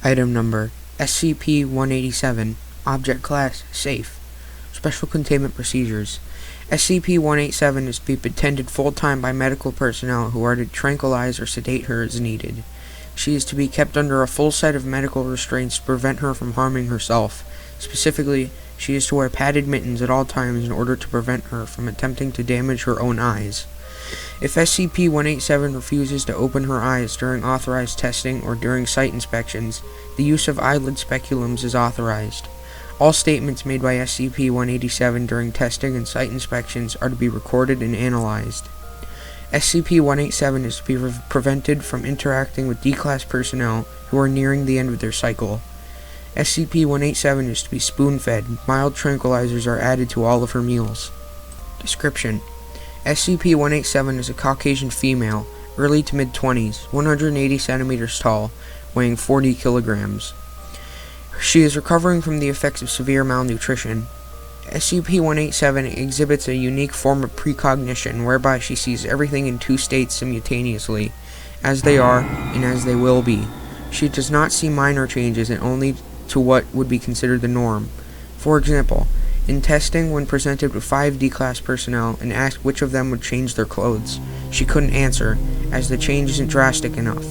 Item Number SCP-187 Object Class Safe. Special Containment Procedures. SCP-187 is to be attended full-time by medical personnel who are to tranquilize or sedate her as needed. She is to be kept under a full set of medical restraints to prevent her from harming herself. Specifically, she is to wear padded mittens at all times in order to prevent her from attempting to damage her own eyes. If SCP-187 refuses to open her eyes during authorized testing or during site inspections, the use of eyelid speculums is authorized. All statements made by SCP-187 during testing and site inspections are to be recorded and analyzed. SCP-187 is to be prevented from interacting with D-Class personnel who are nearing the end of their cycle. SCP-187 is to be spoon-fed. Mild tranquilizers are added to all of her meals. Description: SCP-187 is a Caucasian female, early to mid-20s, 180 centimeters tall, weighing 40 kilograms. She is recovering from the effects of severe malnutrition. SCP-187 exhibits a unique form of precognition whereby she sees everything in two states simultaneously, as they are and as they will be. She does not see minor changes and only to what would be considered the norm. For example, in testing, when presented with 5 D-Class personnel and asked which of them would change their clothes, she couldn't answer, as the change isn't drastic enough.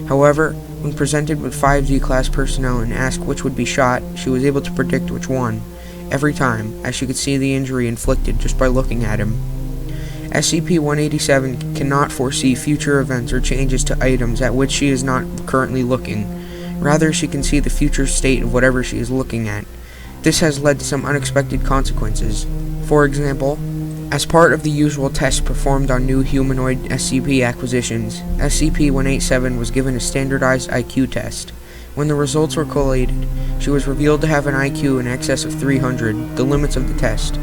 However, when presented with 5 D-Class personnel and asked which would be shot, she was able to predict which one, every time, as she could see the injury inflicted just by looking at him. SCP-187 cannot foresee future events or changes to items at which she is not currently looking. Rather, she can see the future state of whatever she is looking at. This has led to some unexpected consequences. For example, as part of the usual tests performed on new humanoid SCP acquisitions, SCP-187 was given a standardized IQ test. When the results were collated, she was revealed to have an IQ in excess of 300, the limits of the test.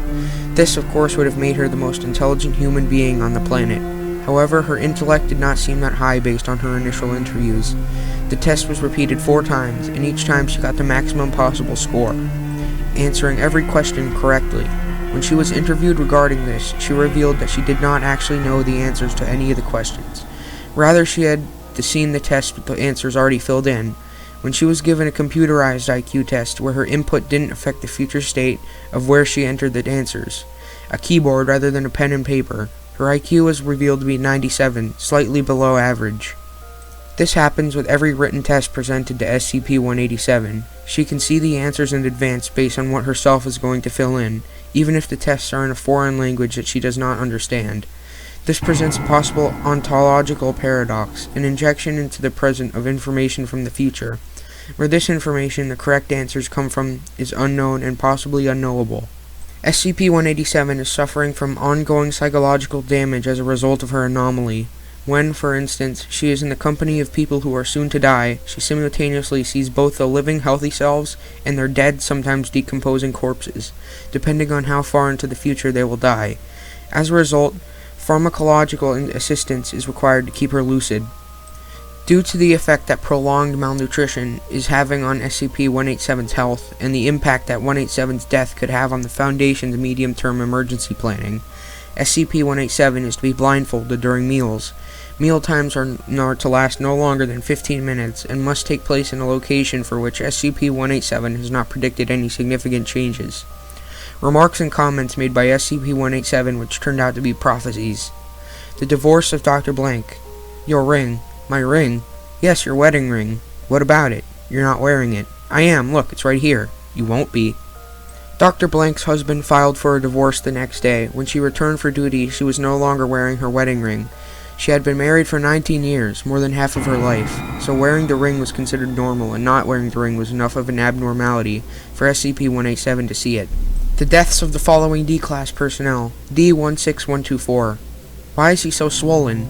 This, of course, would have made her the most intelligent human being on the planet. However, her intellect did not seem that high based on her initial interviews. The test was repeated 4 times, and each time she got the maximum possible score, answering every question correctly. When she was interviewed regarding this, she revealed that she did not actually know the answers to any of the questions. Rather, she had seen the test with the answers already filled in. When she was given a computerized IQ test where her input didn't affect the future state of where she entered the answers, a keyboard rather than a pen and paper, her IQ was revealed to be 97, slightly below average. This happens with every written test presented to SCP-187. She can see the answers in advance based on what herself is going to fill in, even if the tests are in a foreign language that she does not understand. This presents a possible ontological paradox, an injection into the present of information from the future. Where this information, the correct answers come from, is unknown and possibly unknowable. SCP-187 is suffering from ongoing psychological damage as a result of her anomaly. When, for instance, she is in the company of people who are soon to die, she simultaneously sees both the living, healthy selves and their dead, sometimes decomposing corpses, depending on how far into the future they will die. As a result, pharmacological assistance is required to keep her lucid. Due to the effect that prolonged malnutrition is having on SCP-187's health, and the impact that 187's death could have on the Foundation's medium-term emergency planning, SCP-187 is to be blindfolded during meals. Meal times are to last no longer than 15 minutes and must take place in a location for which SCP-187 has not predicted any significant changes. Remarks and comments made by SCP-187 which turned out to be prophecies. The divorce of Dr. Blank. Your ring. My ring? Yes, your wedding ring. What about it? You're not wearing it. I am. Look, it's right here. You won't be. Dr. Blank's husband filed for a divorce the next day. When she returned for duty, she was no longer wearing her wedding ring. She had been married for 19 years, more than half of her life, so wearing the ring was considered normal, and not wearing the ring was enough of an abnormality for SCP-187 to see it. The deaths of the following D-Class personnel. D-16124. Why is he so swollen?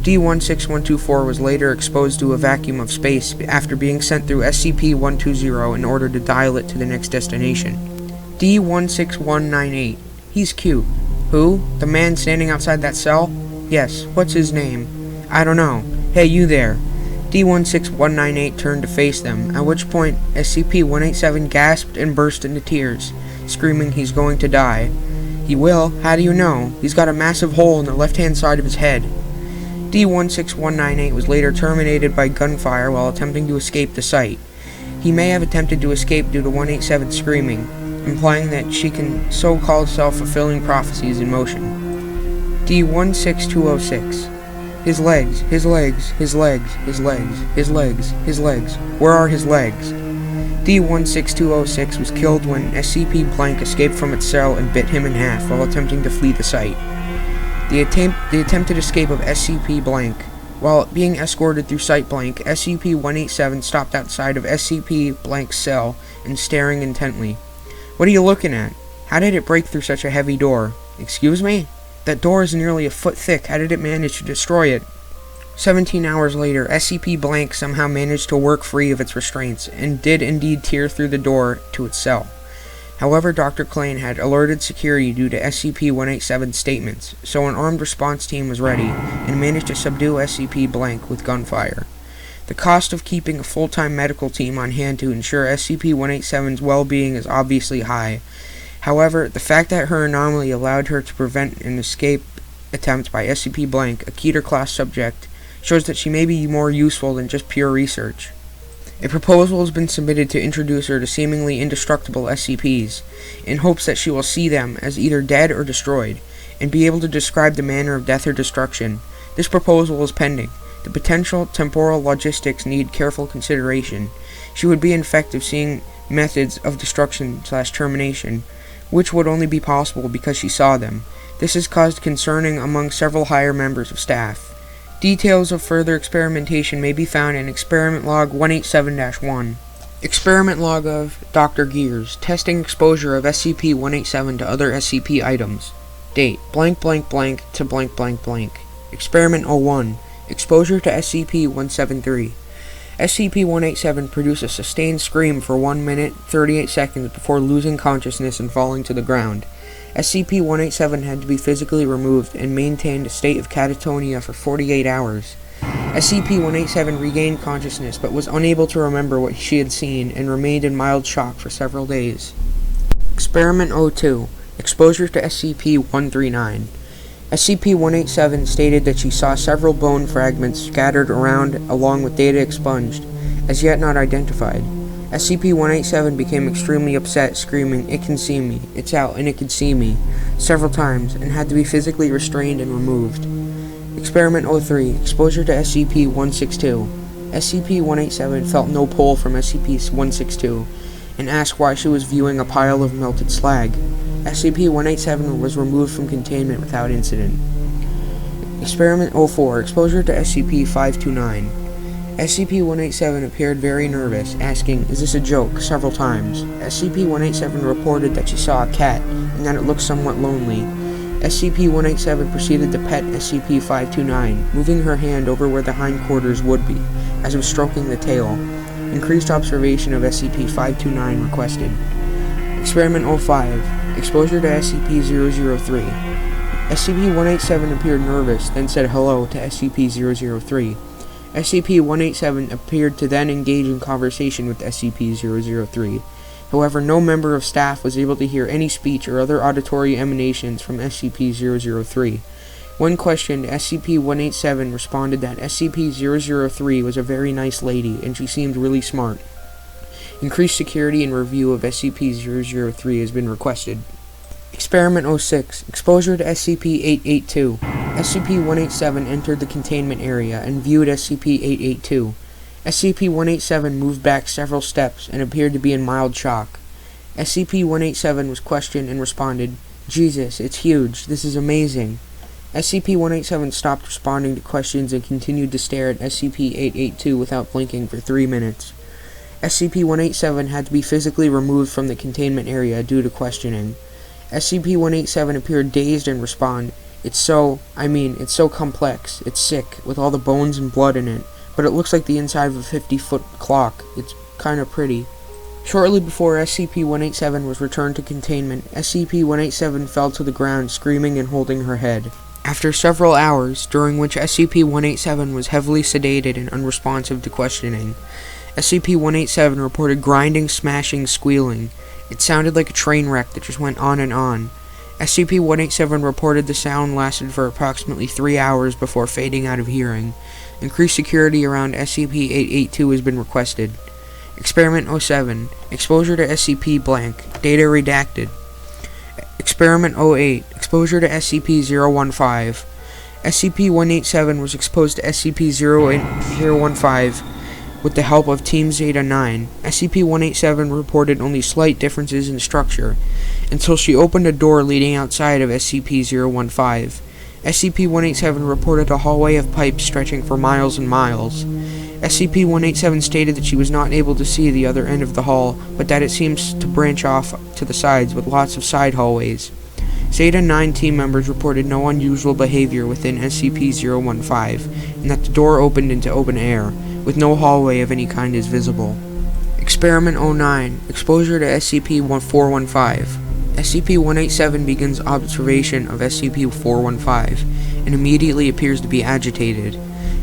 D-16124 was later exposed to a vacuum of space after being sent through SCP-120 in order to dial it to the next destination. D-16198. He's cute. Who? The man standing outside that cell? Yes. What's his name? I don't know. Hey, you there. D-16198 turned to face them, at which point SCP-187 gasped and burst into tears, screaming he's going to die. He will? How do you know? He's got a massive hole in the left-hand side of his head. D-16198 was later terminated by gunfire while attempting to escape the site. He may have attempted to escape due to 187 screaming, implying that she can so-called self-fulfilling prophecies in motion. D-16206. His legs, his legs, his legs, his legs, his legs, his legs. Where are his legs? D-16206 was killed when SCP-blank escaped from its cell and bit him in half while attempting to flee the site. The attempted escape of SCP-blank. While being escorted through Site-blank, SCP-187 stopped outside of SCP-blank's cell and staring intently. What are you looking at? How did it break through such a heavy door? Excuse me? That door is nearly a foot thick. How did it manage to destroy it? 17 hours later, SCP-blank somehow managed to work free of its restraints, and did indeed tear through the door to its cell. However, Dr. Klein had alerted security due to SCP-187's statements, so an armed response team was ready, and managed to subdue SCP-blank with gunfire. The cost of keeping a full-time medical team on hand to ensure SCP-187's well-being is obviously high. However, the fact that her anomaly allowed her to prevent an escape attempt by SCP-blank, a Keter-class subject, shows that she may be more useful than just pure research. A proposal has been submitted to introduce her to seemingly indestructible SCPs, in hopes that she will see them as either dead or destroyed, and be able to describe the manner of death or destruction. This proposal is pending. The potential temporal logistics need careful consideration. She would be effective seeing methods of destruction/termination, which would only be possible because she saw them. This has caused concerning among several higher members of staff. Details of further experimentation may be found in Experiment Log 187-1. Experiment Log of Dr. Gears, testing exposure of SCP-187 to other SCP items. Date, blank blank blank to blank blank blank. Experiment 01, exposure to SCP-173. SCP-187 produced a sustained scream for 1 minute, 38 seconds before losing consciousness and falling to the ground. SCP-187 had to be physically removed and maintained a state of catatonia for 48 hours. SCP-187 regained consciousness but was unable to remember what she had seen and remained in mild shock for several days. Experiment 02, exposure to SCP-139. SCP-187 stated that she saw several bone fragments scattered around along with data expunged, as yet not identified. SCP-187 became extremely upset, screaming, "It can see me, it's out, and it can see me," several times, and had to be physically restrained and removed. Experiment 03, exposure to SCP-162. SCP-187 felt no pull from SCP-162, and asked why she was viewing a pile of melted slag. SCP-187 was removed from containment without incident. Experiment 04, exposure to SCP-529. SCP-187 appeared very nervous, asking, "Is this a joke?" several times. SCP-187 reported that she saw a cat, and that it looked somewhat lonely. SCP-187 proceeded to pet SCP-529, moving her hand over where the hindquarters would be, as if stroking the tail. Increased observation of SCP-529 requested. Experiment 05, exposure to SCP-003. SCP-187 appeared nervous, then said hello to SCP-003. SCP-187 appeared to then engage in conversation with SCP-003. However, no member of staff was able to hear any speech or other auditory emanations from SCP-003. When questioned, SCP-187 responded that SCP-003 was a very nice lady, and she seemed really smart. Increased security and review of SCP-003 has been requested. Experiment 06, exposure to SCP-882. SCP-187 entered the containment area and viewed SCP-882. SCP-187 moved back several steps and appeared to be in mild shock. SCP-187 was questioned and responded, "Jesus, it's huge. This is amazing." SCP-187 stopped responding to questions and continued to stare at SCP-882 without blinking for 3 minutes. SCP-187 had to be physically removed from the containment area due to questioning. SCP-187 appeared dazed and responded, it's so complex. It's sick, with all the bones and blood in it, but it looks like the inside of a 50-foot clock. It's kinda pretty." Shortly before SCP-187 was returned to containment, SCP-187 fell to the ground, screaming and holding her head. After several hours, during which SCP-187 was heavily sedated and unresponsive to questioning, SCP-187 reported grinding, smashing, squealing. It sounded like a train wreck that just went on and on. SCP-187 reported the sound lasted for approximately 3 hours before fading out of hearing. Increased security around SCP-882 has been requested. Experiment 07. Exposure to SCP blank. Data redacted. Experiment 08. Exposure to SCP-015. SCP-187 was exposed to SCP-015 with the help of Team Zeta-9. SCP-187 reported only slight differences in structure until she opened a door leading outside of SCP-015. SCP-187 reported a hallway of pipes stretching for miles and miles. SCP-187 stated that she was not able to see the other end of the hall, but that it seems to branch off to the sides with lots of side hallways. Zeta-9 team members reported no unusual behavior within SCP-015, and that the door opened into open air, with no hallway of any kind is visible. Experiment 09. Exposure to SCP-415. SCP-187 begins observation of SCP-415, and immediately appears to be agitated.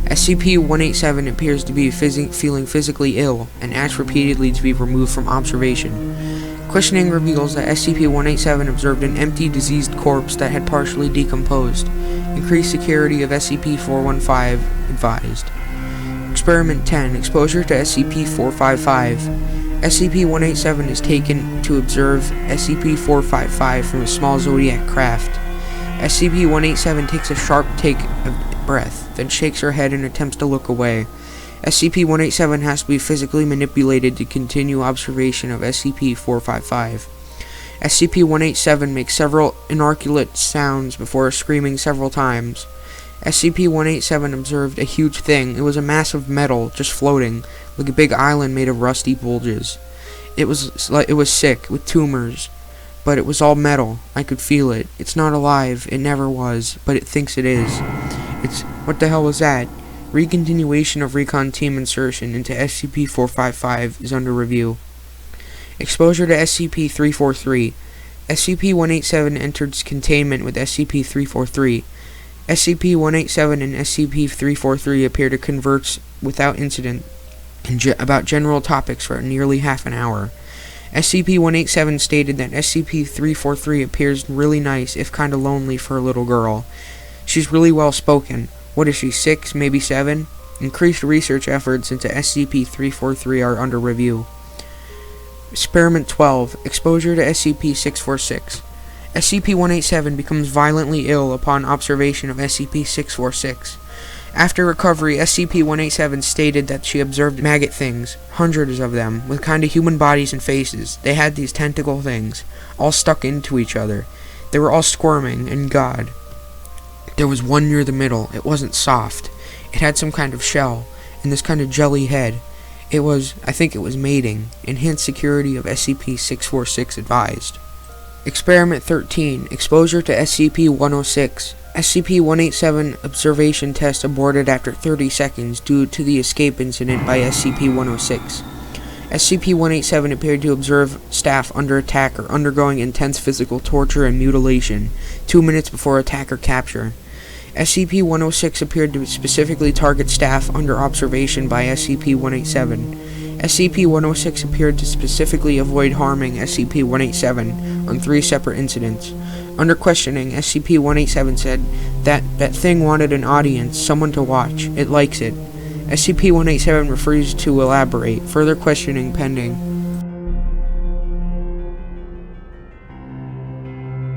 SCP-187 appears to be feeling physically ill, and asks repeatedly to be removed from observation. Questioning reveals that SCP-187 observed an empty, diseased corpse that had partially decomposed. Increased security of SCP-415 advised. Experiment 10. Exposure to SCP-455. SCP-187 is taken to observe SCP-455 from a small Zodiac craft. SCP-187 takes a sharp take of breath, then shakes her head and attempts to look away. SCP-187 has to be physically manipulated to continue observation of SCP-455. SCP-187 makes several inarticulate sounds before screaming several times. SCP-187 observed a huge thing. It was a mass of metal, just floating, like a big island made of rusty bulges. It was sick, with tumors, but it was all metal. I could feel it. It's not alive. It never was, but it thinks it is. What the hell was that? Recontinuation of recon team insertion into SCP-455 is under review. Exposure to SCP-343. SCP-187 enters containment with SCP-343. SCP-187 and SCP-343 appear to converse without incident about general topics for nearly half an hour. SCP-187 stated that SCP-343 appears really nice, if kinda lonely for a little girl. She's really well spoken. What is she, 6, maybe 7? Increased research efforts into SCP-343 are under review. Experiment 12. Exposure to SCP-646. SCP-187 becomes violently ill upon observation of SCP-646. After recovery, SCP-187 stated that she observed maggot things, hundreds of them, with kinda human bodies and faces. They had these tentacle things, all stuck into each other. They were all squirming, and God. There was one near the middle. It wasn't soft. It had some kind of shell, and this kind of jelly head. I think it was mating. Enhanced security of SCP-646 advised. Experiment 13. Exposure to SCP-106. SCP-187 observation test aborted after 30 seconds due to the escape incident by SCP-106. SCP-187 appeared to observe staff under attack or undergoing intense physical torture and mutilation 2 minutes before attacker capture. SCP-106 appeared to specifically target staff under observation by SCP-187. SCP-106 appeared to specifically avoid harming SCP-187 on 3 separate incidents. Under questioning, SCP-187 said that thing wanted an audience, someone to watch. It likes it. SCP-187 refused to elaborate. Further questioning pending.